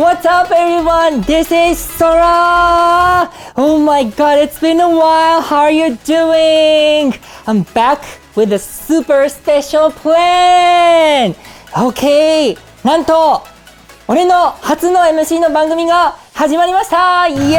What's up, everyone? This is Sora. Oh my god, it's been a while. How are you doing? I'm back with a super special plan. Okay. なんと俺の初の MC の番組が始まりました。イエ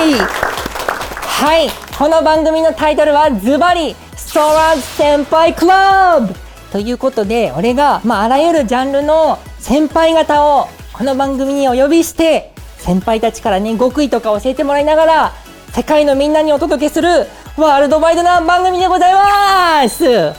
ーイ。はい、この番組のタイトルはズバリソラ先輩クラブということで、俺が、あらゆるジャンルの先輩方をこの番組にお呼びして、先輩たちからね極意とか教えてもらいながら世界のみんなにお届けするワールドワイドな番組でございます。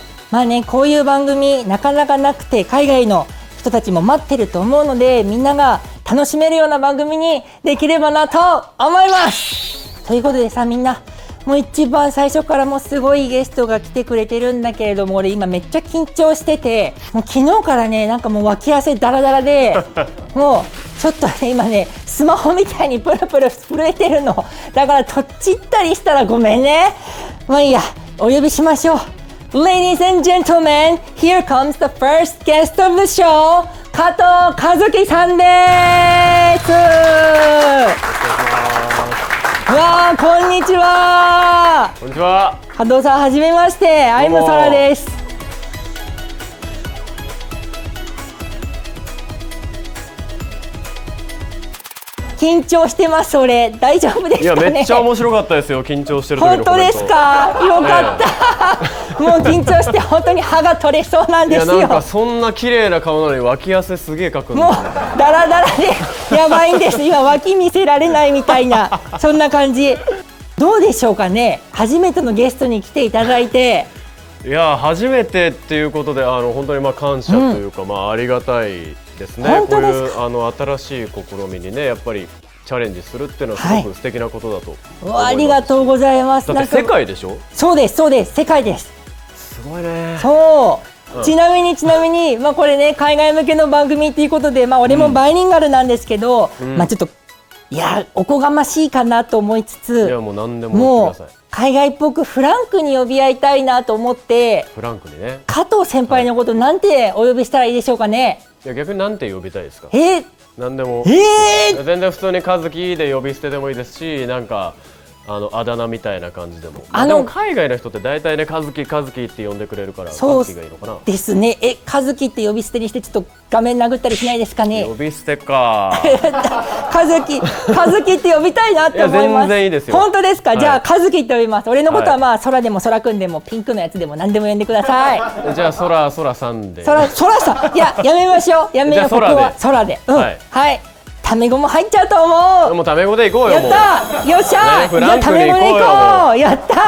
こういう番組なかなかなくて、海外の人たちも待ってると思うので、みんなが楽しめるような番組にできればなと思います。ということでさ、みんなもう一番最初からもうすごいゲストが来てくれてるんだけれども、俺今めっちゃ緊張してて、もう昨日からねなんかもう脇汗ダラダラでもうちょっとね今ねスマホみたいにプルプル震えてるのだから、とっちったりしたらごめんね。いいや、お呼びしましょう。 Ladies and gentlemen, here comes the first guest of the show, 加藤和樹さんです。わー、こんにちは。こんにちは。加藤さん、はじめまして。アイムソラです。緊張してます。俺大丈夫ですかね。いや、めっちゃ面白かったですよ。緊張してる時のコメント。本当ですか。よかった、もう緊張して本当に歯が取れそうなんですよ。いや、なんかそんな綺麗な顔なのに脇汗すげえかくんですね。もうダラダラでやばいんです。今脇見せられないみたいなそんな感じ。どうでしょうかね、初めてのゲストに来ていただいて。いや、初めてっていうことで本当に感謝というか、ありがたいですね。本当ですか。こういう新しい試みにねやっぱりチャレンジするっていうのはすごく素敵なことだと思います。ありがとうございます。だって世界でしょ。そうですそうです、世界です。すごいね。そう、ちなみにこれね海外向けの番組っていうことで、俺もバイリンガルなんですけど、ちょっといやおこがましいかなと思いつつ、いやもう何でも言ってください。海外っぽくフランクに呼び合いたいなと思って、フランクにね。加藤先輩のことなんてお呼びしたらいいでしょうかね。いや、逆になんて呼びたいですか。何でも、全然普通に和樹で呼び捨てでもいいですし、なんかあだ名みたいな感じでも。でも海外の人って大体ね和樹って呼んでくれるから、和樹がいいのかな。ですね。和樹って呼び捨てにしてちょっと画面殴ったりしないですかね。呼び捨てか。和樹って呼びたいなって思います。全然いいですよ。本当ですか。はい、じゃあ和樹って呼びます。俺のことは空でも空くんでもピンクのやつでも何でも呼んでください。じゃあ空さんで。空さん、いややめましょう。やめよう。ここは空で。はい。タメ語も入っちゃうと思う。もうタメ語で行こうよ。やったー、よっしゃー、じゃあタメ語で行こう。やったー。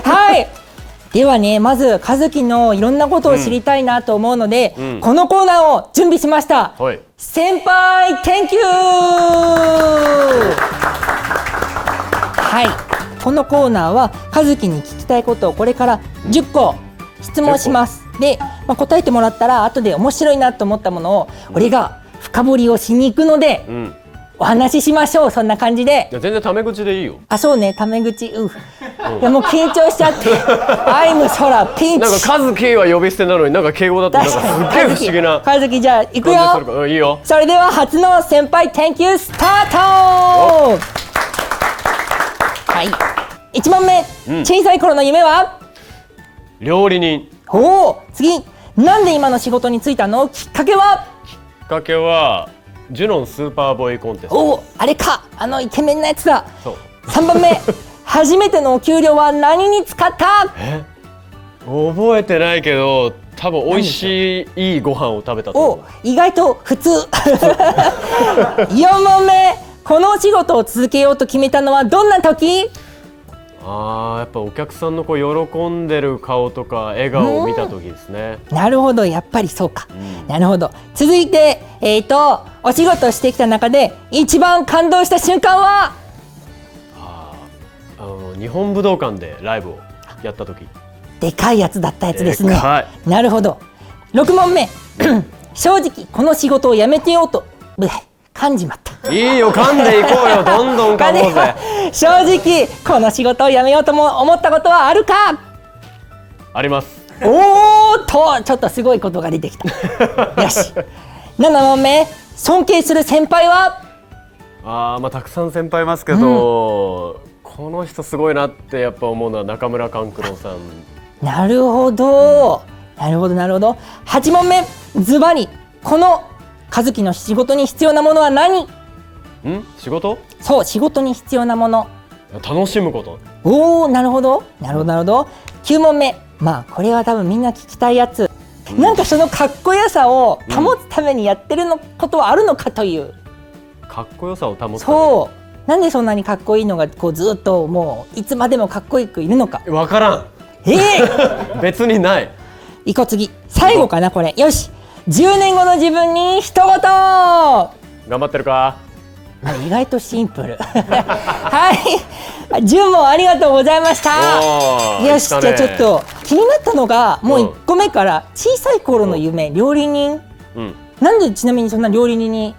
はい。ではね、まず和樹のいろんなことを知りたいなと思うので、このコーナーを準備しました。先輩 Thank you。 はい、このコーナーは和樹に聞きたいことをこれから10個質問します。で、答えてもらったら後で面白いなと思ったものを俺が深掘りをしに行くので、お話ししましょう。そんな感じで。いや全然タメ口でいいよ。そうね、タメ口。いやもう緊張しちゃってアイムソラピンチ。なんか和樹は呼び捨てなのになんか敬語だとなんかすっげえ不思議な。和樹、じゃあ行くよ。いいよ。それでは初の先輩 Thank you スタート。はい、1問目、小さい頃の夢は料理人。次、なんで今の仕事に就いたの？きっかけは？きっかけはジュノンスーパーボーイコンテスト。あれか、イケメンなやつだ。3番目初めてのお給料は何に使った？覚えてないけど多分美味しいいいご飯を食べたと思う。意外と普通4問目、このお仕事を続けようと決めたのはどんな時？やっぱお客さんのこう喜んでる顔とか笑顔を見た時ですね。なるほど、やっぱりそうか。なるほど。続いてお仕事をしてきた中で一番感動した瞬間は？日本武道館でライブをやった時。でかいやつだったやつですね。なるほど。6問目正直この仕事を辞めてようと噛んじまった。いいよ、噛んでいこうよ。どんどん噛もうぜ。正直この仕事を辞めようとも思ったことはあるか？あります。ちょっとすごいことが出てきた。よし、7問目、尊敬する先輩は？まあたくさん先輩いますけど、この人すごいなってやっぱ思うのは中村勘九郎さん。なるほど、なるほどなるほど。8問目、ズバリこの和樹の仕事に必要なものは何？仕事？そう、仕事に必要なもの。楽しむこと。おー、なるほどなるほどなるほど。9問目、まあこれは多分みんな聞きたいやつ、なんかそのかっこよさを保つためにやってることはあるのかという。かっこよさを保つために。そう、なんでそんなにかっこいいのがこうずっともういつまでもかっこよくいるのか。わからん。別にない。いこ次、最後かなこれ。よし、10年後の自分に一言。頑張ってるか。意外とシンプル。はい、10問ありがとうございました。よし、じゃあちょっと気になったのがもう1個目から、小さい頃の夢、料理人、なんでちなみにそんな料理人に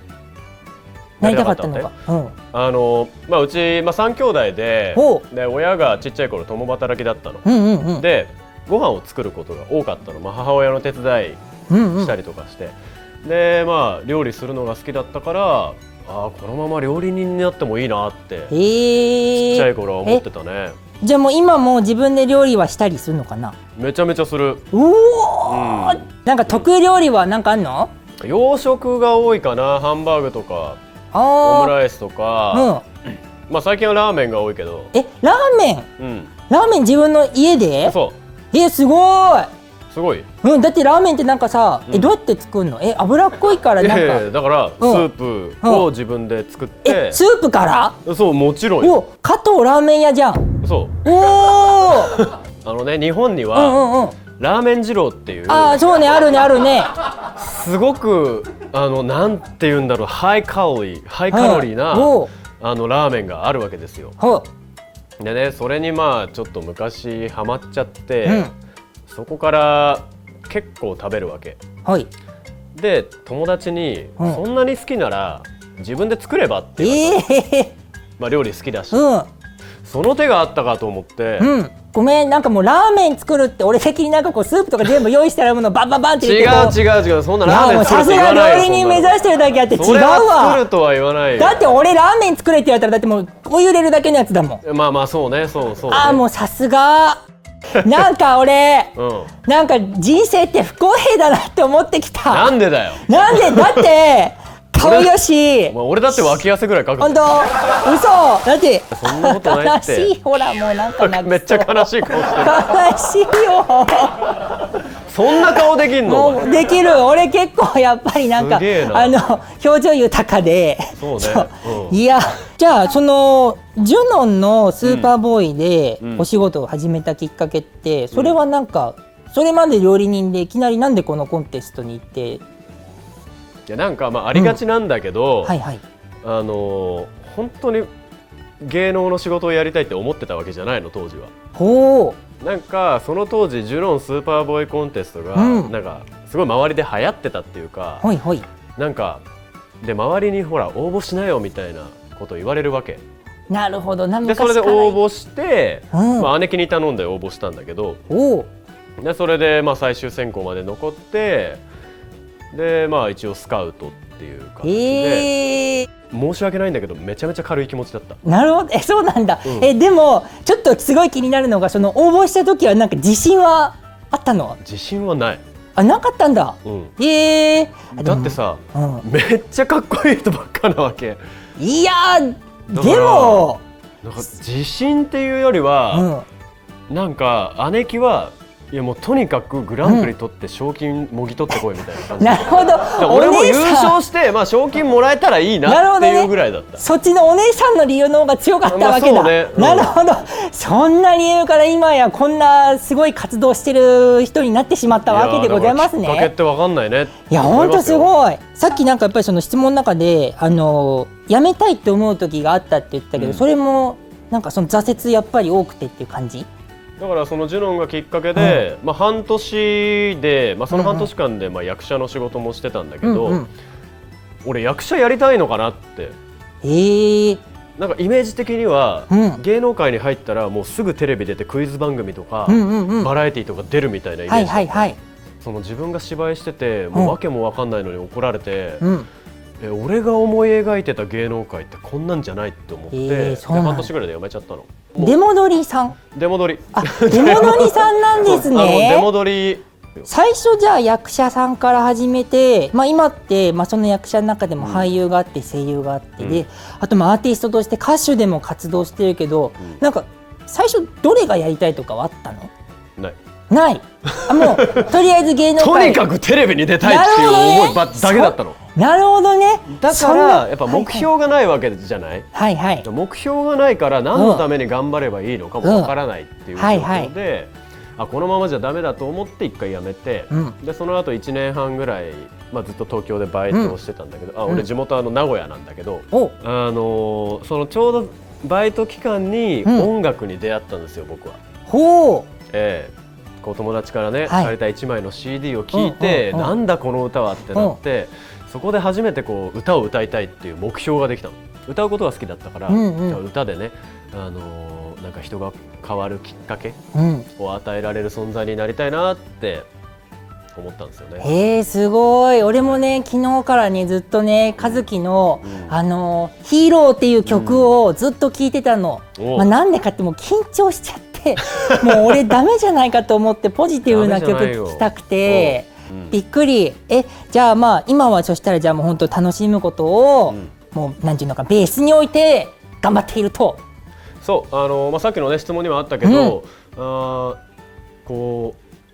なりたかったのか。まあうち、3兄弟で、親がちっちゃい頃共働きだったの。でご飯を作ることが多かったの。母親の手伝いしたりとかして、で料理するのが好きだったから、このまま料理人になってもいいなってちっちゃい頃は思ってたね。じゃあもう今も自分で料理はしたりするのかな？めちゃめちゃする。なんか得意料理はなんかあんの？洋食が多いかな。ハンバーグとかオムライスとか、最近はラーメンが多いけど。ラーメン？ラーメン自分の家で？そう。すごい。すごい。だってラーメンってなんかさ、どうやって作るの？脂っこいからなんか。だからスープを自分で作って。スープから？そう、もちろんよ。加藤ラーメン屋じゃん。そう。日本にはラーメン二郎っていう。そうね、あるねあるね。すごくなんて言うんだろう、ハイカロリーなラーメンがあるわけですよ。でね、それにちょっと昔ハマっちゃって、そこから結構食べるわけ。で友達に、そんなに好きなら自分で作ればって言われた。料理好きだし、その手があったかと思って。ごめん、なんかもうラーメン作るって俺的になんかこうスープとか全部用意したらものバンバンバンって入れて。違う、そんなラーメン作るって言わないよ。さすが料理人目指してるだけあって違うわ。それは作るとは言わないよ。だって俺ラーメン作れって言われたらだってもうお湯入れるだけのやつだもん。そうね。もうさすが。なんか俺、なんか人生って不公平だなって思ってきた。なんでだよ。なんでだって顔よし。俺だって脇汗ぐらいかく。本当？嘘。だってそんなことないって。悲しい。ほらもうなんかめっちゃ悲しい顔してる。悲しいよ。そんな顔できんの？もうできる。俺結構やっぱりなんか表情豊かで。そうね。いや、じゃあそのジュノンのスーパーボーイでお仕事を始めたきっかけって、それはなんかそれまで料理人でいきなりなんでこのコンテストに行って？いやなんかありがちなんだけど、本当に芸能の仕事をやりたいって思ってたわけじゃないの、当時は。なんかその当時ジュノンスーパーボーイコンテストがなんかすごい周りで流行ってたっていうか、なんかで周りにほら応募しなよみたいなことを言われるわけ。なるほど。でそれで応募して、姉貴に頼んで応募したんだけど、でそれで最終選考まで残って、で一応スカウトっていう感じで、申し訳ないんだけどめちゃめちゃ軽い気持ちだった。なるほど。そうなんだ。でもちょっとすごい気になるのが、その応募した時はなんか自信はあったの？自信はない。なかったんだ。だってさ、めっちゃかっこいい人ばっかなわけ。いやでもなんか自信っていうよりは、なんか姉貴はいやもうとにかくグランプリ取って賞金もぎ取ってこいみたいな感じ。なるほど。俺も優勝して賞金もらえたらいいなっていうぐらいだった。そっちのお姉さんの理由の方が強かったわけだ。なるほど。そんな理由から今やこんなすごい活動してる人になってしまったわけでございますね。きっかけってわかんないね。いや本当すごい。さっきなんかやっぱりその質問の中で辞めたいって思う時があったって言ったけど、それもなんかその挫折やっぱり多くてっていう感じ？だからそのジュノンがきっかけで、半年で、その半年間で役者の仕事もしてたんだけど、俺役者やりたいのかなって。なんかイメージ的には、芸能界に入ったらもうすぐテレビ出てクイズ番組とか、バラエティーとか出るみたいなイメージ。その自分が芝居しててもう訳も分かんないのに怒られて、俺が思い描いてた芸能界ってこんなんじゃないって思って、で半年ぐらいで辞めちゃったの。出戻りさん。出戻り。出戻りさんなんですね。出戻り。最初じゃあ役者さんから始めて、今って、その役者の中でも俳優があって声優があって、であとアーティストとして歌手でも活動してるけど、なんか最初どれがやりたいとかはあったの？ない。もうとりあえず芸能界とにかくテレビに出たいっていう思いだけだったの。なるほどね。だからやっぱ目標がないわけじゃない。目標がないから何のために頑張ればいいのかもわからないっていう状況で、このままじゃダメだと思って一回辞めて、でその後1年半ぐらい、ずっと東京でバイトをしてたんだけど、俺地元名古屋なんだけど、そのちょうどバイト期間に音楽に出会ったんですよ、僕は。友達からね、借りた1枚の CD を聴いて、なんだこの歌はってなって、そこで初めて歌を歌いたいっていう目標ができたの。歌うことが好きだったから、歌でね、なんか人が変わるきっかけを与えられる存在になりたいなって思ったんですよね。すごい。俺もね、昨日からねずっとね、和樹のヒーローっていう曲をずっと聴いてたの。なんでかってもう緊張しちゃって、もう俺ダメじゃないかと思ってポジティブな曲聴きたくてびっくり。じゃあ今はそしたらじゃあもう本当楽しむことをもうなんていうのかベースに置いて頑張っていると。そう、さっきのね質問にもあったけど、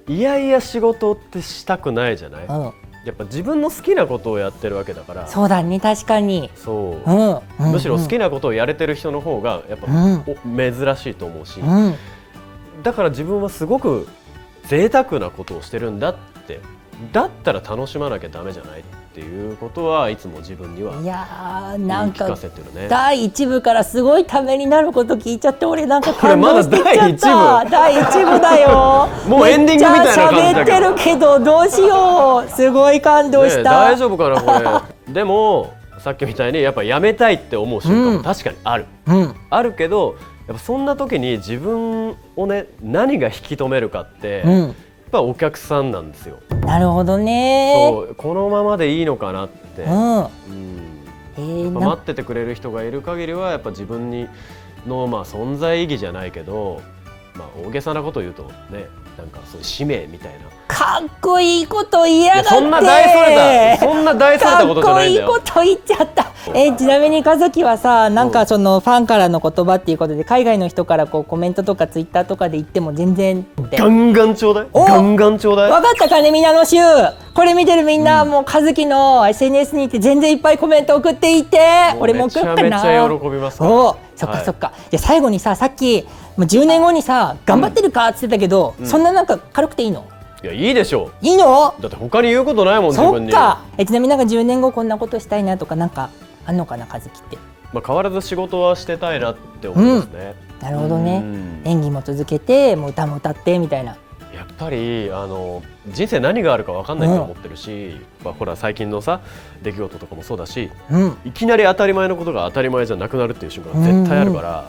いやいや仕事ってしたくないじゃない。やっぱ自分の好きなことをやってるわけだから。そうだね、確かに。そう、むしろ好きなことをやれてる人の方がやっぱ、珍しいと思うし、だから自分はすごく贅沢なことをしてるんだって、だったら楽しまなきゃダメじゃないっていうことはいつも自分には言い聞かせてるね。第1部からすごいためになること聞いちゃって、俺なんか感動してきちゃった。第1部だよ。もうエンディングみたいな感じだけど。めっちゃ喋ってるけどどうしよう。すごい感動した。大丈夫かなこれ。でもさっきみたいにやっぱやめたいって思う瞬間も確かにある。あるけどやっぱそんな時に自分をね、何が引き止めるかって、やっぱお客さんなんですよ。なるほどね。そう、このままでいいのかなって、待っててくれる人がいる限りはやっぱ自分の存在意義じゃないけど、大げさなことを言うとね、なんかそういう使命みたいな。かっこいいこと言いやがって。そんな大それたことじゃないんだよ。かっこいいこと言っちゃった。ちなみに和樹はさ、なんかそのファンからの言葉っていうことで海外の人からコメントとかツイッターとかで言っても全然ガンガンちょうだい。ガンガンちょうだい。分かったかね、みんなの衆。これ見てるみんな、もう和樹の SNS に行って全然いっぱいコメント送っていって、俺も送るかな。めちゃめちゃ喜びますから。そっかそっか。じゃあ最後にさ、さっき10年後にさ頑張ってるかって言ってたけど、そんななんか軽くていいの？いや、いいでしょう。いいの？だって他に言うことないもん、自分に。そっか。ちなみになんか10年後こんなことしたいなとかなんかあんのかな、和樹って。変わらず仕事はしてたいなって思いますね。なるほどね。演技も続けて、もう歌も歌ってみたいな。やっぱり人生何があるか分かんないと思ってるし、ほら最近のさ出来事とかもそうだし、いきなり当たり前のことが当たり前じゃなくなるっていう瞬間が絶対あるから、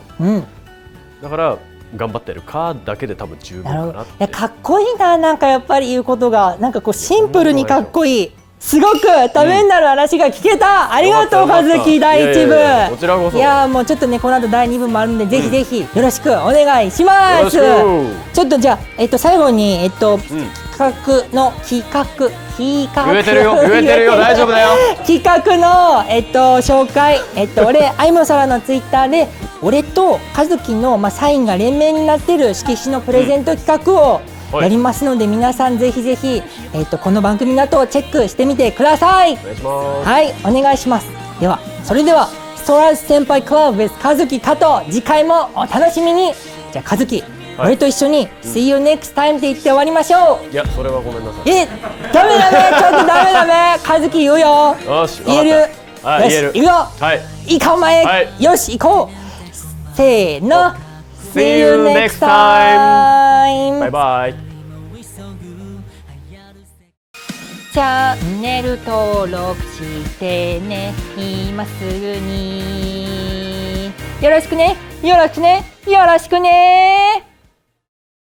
だから頑張ってるかだけで多分十分かなって。いや、かっこいいな。なんかやっぱり言うことがなんかシンプルにかっこいい。すごくためになる話が聞けた。ありがとう和樹。第1部。こちらこそ。いやもうちょっとね、この後第2部もあるんで、ぜひぜひよろしくお願いします。ちょっとじゃあ最後に企画の言えてるよ大丈夫だよ。企画の紹介、俺あいもそらのツイッターで俺と和樹のサインが連名になってる色紙のプレゼント企画をやりますので、皆さんぜひぜひこの番組の後チェックしてみてください。お願いします。はい、お願いします。それではストラーズ先輩クラブ with 和樹加藤、次回もお楽しみに。じゃあ和樹、俺と一緒に See you next time って言って終わりましょう。いや、それはごめんなさい。ダメちょっとダメ和樹言うよ。よし、言える。よし、行くよ。いいかお前。よし、行こう。せーの。See you next time。バイバイ。チャンネル登録してね、今すぐに。よろしくね。